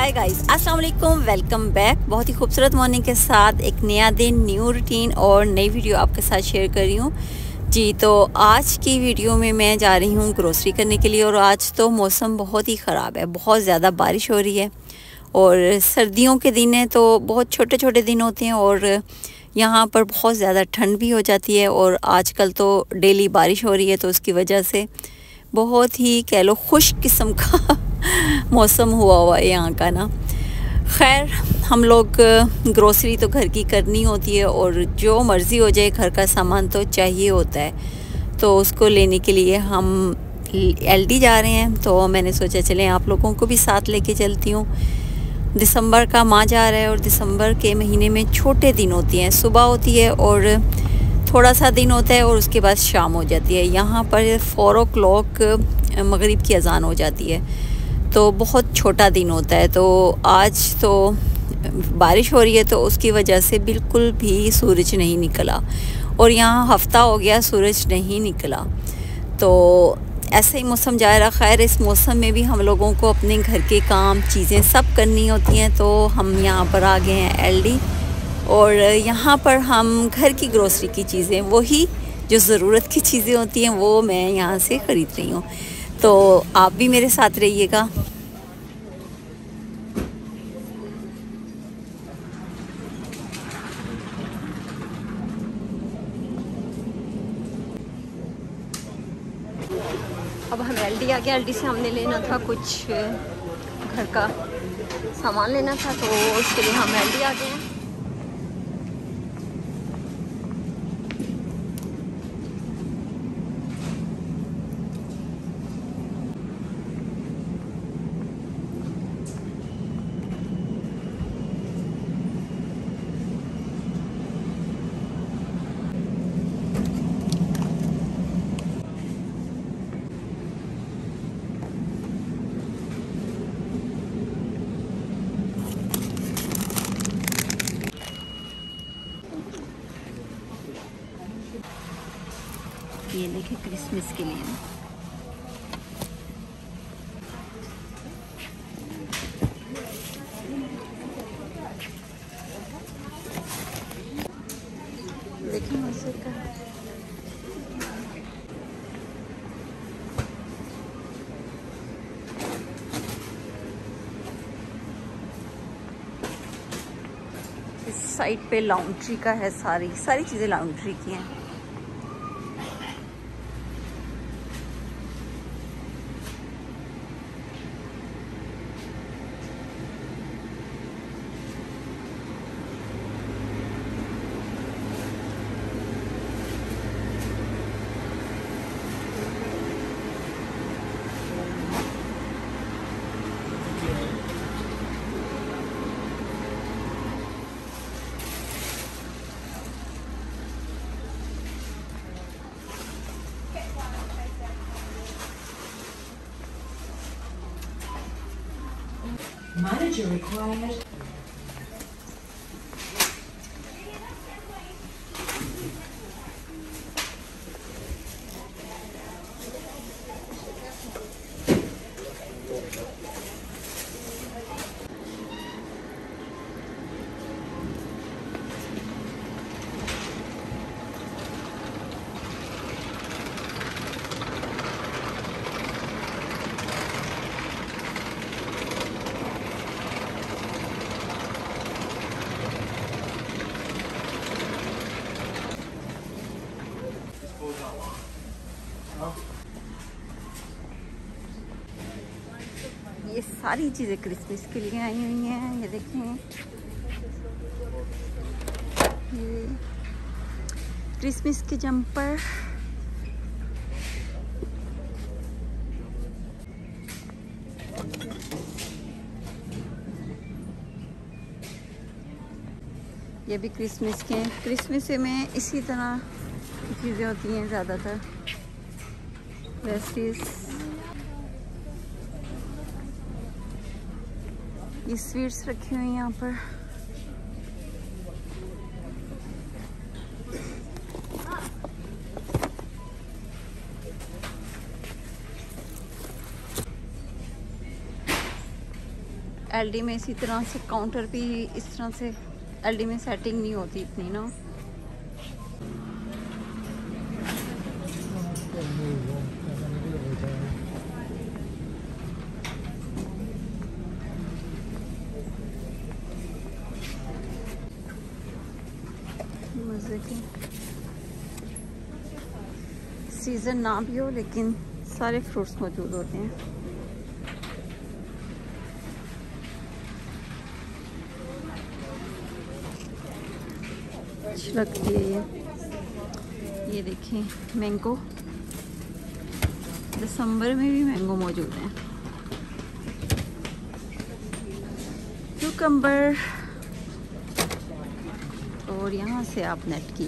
Hi guys, अस्सलाम वालेकुम, welcome back. बहुत ही खूबसूरत मॉर्निंग के साथ एक नया दिन, न्यू रूटीन और नई वीडियो आपके साथ शेयर कर रही हूँ जी। तो आज की वीडियो में मैं जा रही हूँ ग्रोसरी करने के लिए। और आज तो मौसम बहुत ही ख़राब है, बहुत ज़्यादा बारिश हो रही है और सर्दियों के दिन है तो बहुत छोटे छोटे दिन होते हैं और यहाँ पर बहुत ज़्यादा ठंड भी हो जाती है। और आजकल तो डेली बारिश हो रही है तो उसकी वजह से बहुत ही कह लो खुश किस्म का मौसम हुआ है यहाँ का ना। खैर, हम लोग ग्रोसरी तो घर की करनी होती है और जो मर्ज़ी हो जाए घर का सामान तो चाहिए होता है। तो उसको लेने के लिए हम एलडी जा रहे हैं। तो मैंने सोचा चलें आप लोगों को भी साथ लेके चलती हूँ। दिसंबर का माह जा रहा है और दिसंबर के महीने में छोटे दिन होती हैं, सुबह होती है और थोड़ा सा दिन होता है और उसके बाद शाम हो जाती है। यहाँ पर 4 o'clock मगरिब की अजान हो जाती है तो बहुत छोटा दिन होता है। तो आज तो बारिश हो रही है तो उसकी वजह से बिल्कुल भी सूरज नहीं निकला और यहाँ हफ्ता हो गया सूरज नहीं निकला। तो ऐसे ही मौसम जा रहा। खैर, इस मौसम में भी हम लोगों को अपने घर के काम चीज़ें सब करनी होती हैं। तो हम यहाँ पर आ गए हैं एलडी और यहाँ पर हम घर की ग्रोसरी की चीज़ें, वही जो ज़रूरत की चीज़ें होती हैं वो मैं यहाँ से ख़रीद रही हूँ। तो आप भी मेरे साथ रहिएगा। अब हम एलडी आ गया। एलडी से हमने लेना था कुछ घर का सामान लेना था तो उसके लिए हम एलडी आ गए हैं। ये देखिए क्रिसमस के लिए देखिए मौसम का। इस साइड पे लॉन्ड्री का है, सारी चीज़ें लॉन्ड्री की हैं। Manager required. ये सारी चीज़ें क्रिसमस के लिए आई हुई हैं। ये देखें, ये क्रिसमस के जंपर, ये भी क्रिसमस के हैं। क्रिसमस में इसी तरह की चीज़ें होती हैं ज़्यादातर। वैसे ये स्वीट्स रखी हुई हैं यहाँ पर। एलडी में इसी तरह से काउंटर भी इस तरह से एलडी में सेटिंग नहीं होती इतनी ना। मज़े की सीज़न ना भी हो लेकिन सारे फ्रूट्स मौजूद होते हैं। अच्छी लगती है ये देखें मैंगो, दिसंबर में भी मैंगो मौजूद हैं। क्यूकम्बर, और यहाँ से आप नेट की